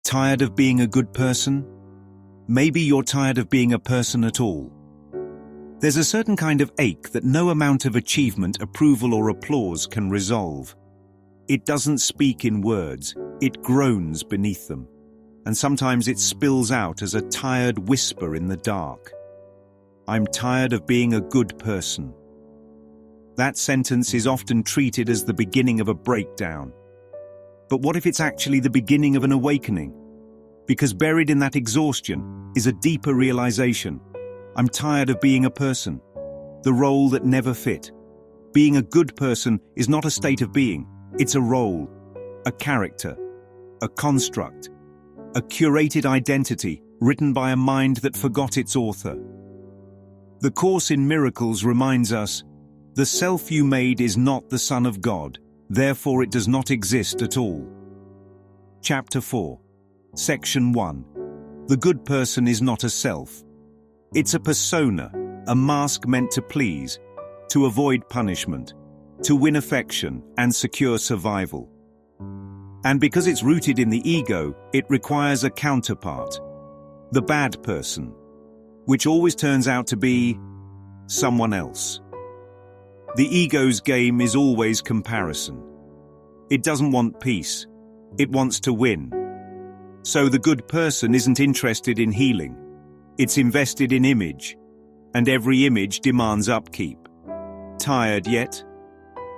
Tired of being a good person? Maybe you're tired of being a person at all. There's a certain kind of ache that no amount of achievement, approval, or applause can resolve. It doesn't speak in words, it groans beneath them, and sometimes it spills out as a tired whisper in the dark. I'm tired of being a good person. That sentence is often treated as the beginning of a breakdown. But what if it's actually the beginning of an awakening? Because buried in that exhaustion is a deeper realization. I'm tired of being a person, the role that never fit. Being a good person is not a state of being, it's a role, a character, a construct, a curated identity written by a mind that forgot its author. The Course in Miracles reminds us, the self you made is not the Son of God, therefore it does not exist at all. Chapter 4, Section 1. The good person is not a self. It's a persona, a mask meant to please, to avoid punishment, to win affection and secure survival. And because it's rooted in the ego, it requires a counterpart, the bad person, which always turns out to be someone else. The ego's game is always comparison. It doesn't want peace, it wants to win. So the good person isn't interested in healing. It's invested in image, and every image demands upkeep. Tired yet?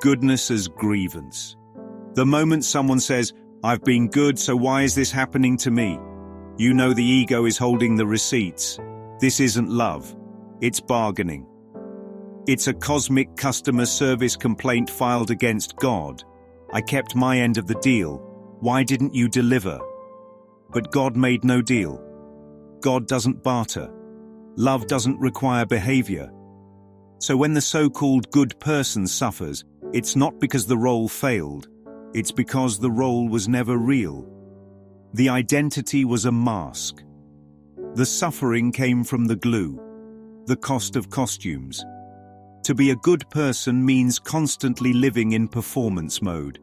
Goodness as grievance. The moment someone says, I've been good, so why is this happening to me? You know the ego is holding the receipts. This isn't love, it's bargaining. It's a cosmic customer service complaint filed against God. I kept my end of the deal. Why didn't you deliver? But God made no deal. God doesn't barter. Love doesn't require behavior. So when the so-called good person suffers, it's not because the role failed. It's because the role was never real. The identity was a mask. The suffering came from the glue, the cost of costumes. To be a good person means constantly living in performance mode.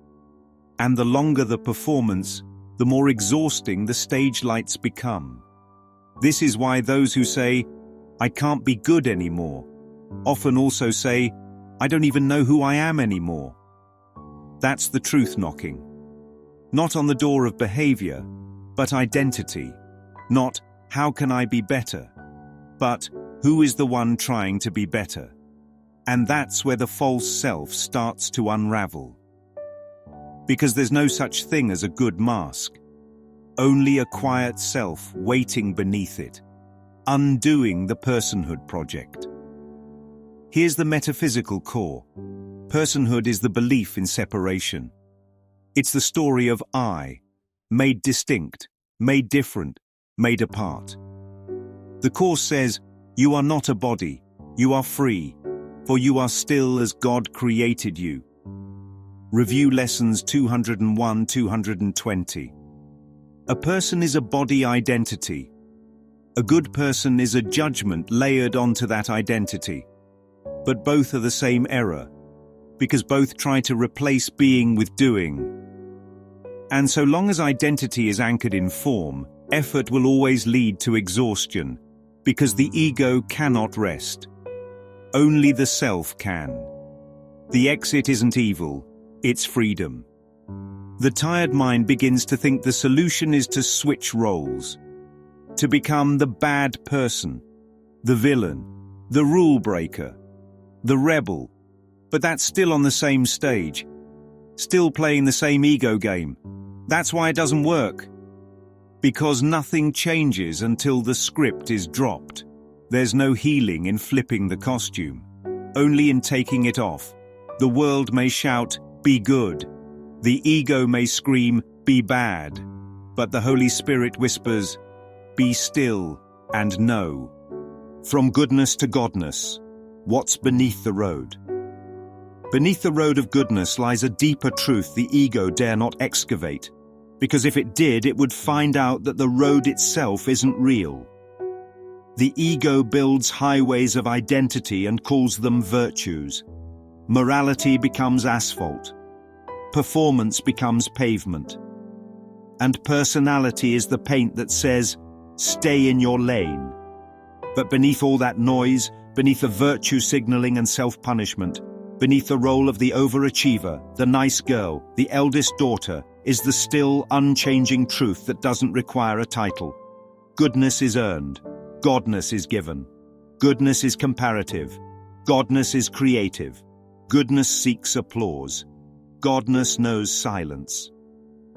And the longer the performance, the more exhausting the stage lights become. This is why those who say, I can't be good anymore, often also say, I don't even know who I am anymore. That's the truth knocking. Not on the door of behavior, but identity. Not, how can I be better? But, who is the one trying to be better? And that's where the false self starts to unravel. Because there's no such thing as a good mask. Only a quiet self waiting beneath it, undoing the personhood project. Here's the metaphysical core. Personhood is the belief in separation. It's the story of I, made distinct, made different, made apart. The Course says, you are not a body, you are free, for you are still as God created you. Review lessons 201-220. A person is a body identity. A good person is a judgment layered onto that identity. But both are the same error, because both try to replace being with doing. And so long as identity is anchored in form, effort will always lead to exhaustion, because the ego cannot rest. Only the self can. The exit isn't evil, it's freedom. The tired mind begins to think the solution is to switch roles, to become the bad person, the villain, the rule breaker, the rebel, but that's still on the same stage, still playing the same ego game. That's why it doesn't work. Because nothing changes until the script is dropped. There's no healing in flipping the costume, only in taking it off. The world may shout, be good. The ego may scream, be bad. But the Holy Spirit whispers, be still and know. From goodness to godness, what's beneath the road? Beneath the road of goodness lies a deeper truth the ego dare not excavate, because if it did, it would find out that the road itself isn't real. The ego builds highways of identity and calls them virtues. Morality becomes asphalt. Performance becomes pavement. And personality is the paint that says, stay in your lane. But beneath all that noise, beneath the virtue signaling and self-punishment, beneath the role of the overachiever, the nice girl, the eldest daughter, is the still, unchanging truth that doesn't require a title. Goodness is earned. Godness is given. Goodness is comparative. Godness is creative. Goodness seeks applause. Godness knows silence.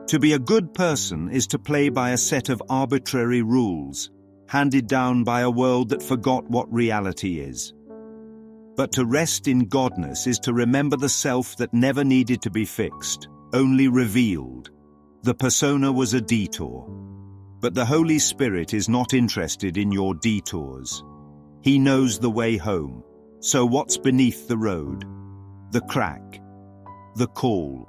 To be a good person is to play by a set of arbitrary rules, handed down by a world that forgot what reality is. But to rest in Godness is to remember the self that never needed to be fixed, only revealed. The persona was a detour. But the Holy Spirit is not interested in your detours. He knows the way home. So what's beneath the road? The crack. The call.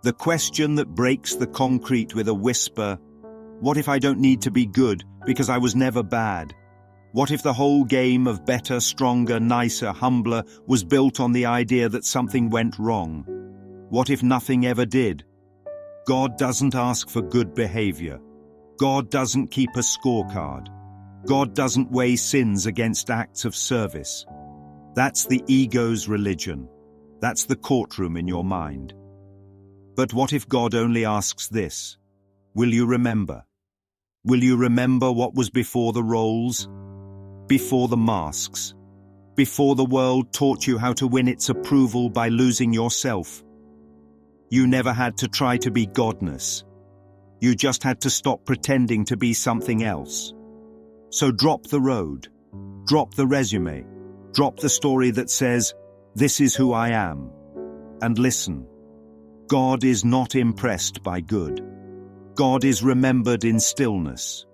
The question that breaks the concrete with a whisper, what if I don't need to be good because I was never bad? What if the whole game of better, stronger, nicer, humbler was built on the idea that something went wrong? What if nothing ever did? God doesn't ask for good behavior. God doesn't keep a scorecard. God doesn't weigh sins against acts of service. That's the ego's religion. That's the courtroom in your mind. But what if God only asks this? Will you remember? Will you remember what was before the roles? Before the masks? Before the world taught you how to win its approval by losing yourself? You never had to try to be Godness. You just had to stop pretending to be something else. So drop the road. Drop the resume. Drop the story that says, this is who I am. And listen. God is not impressed by good. God is remembered in stillness.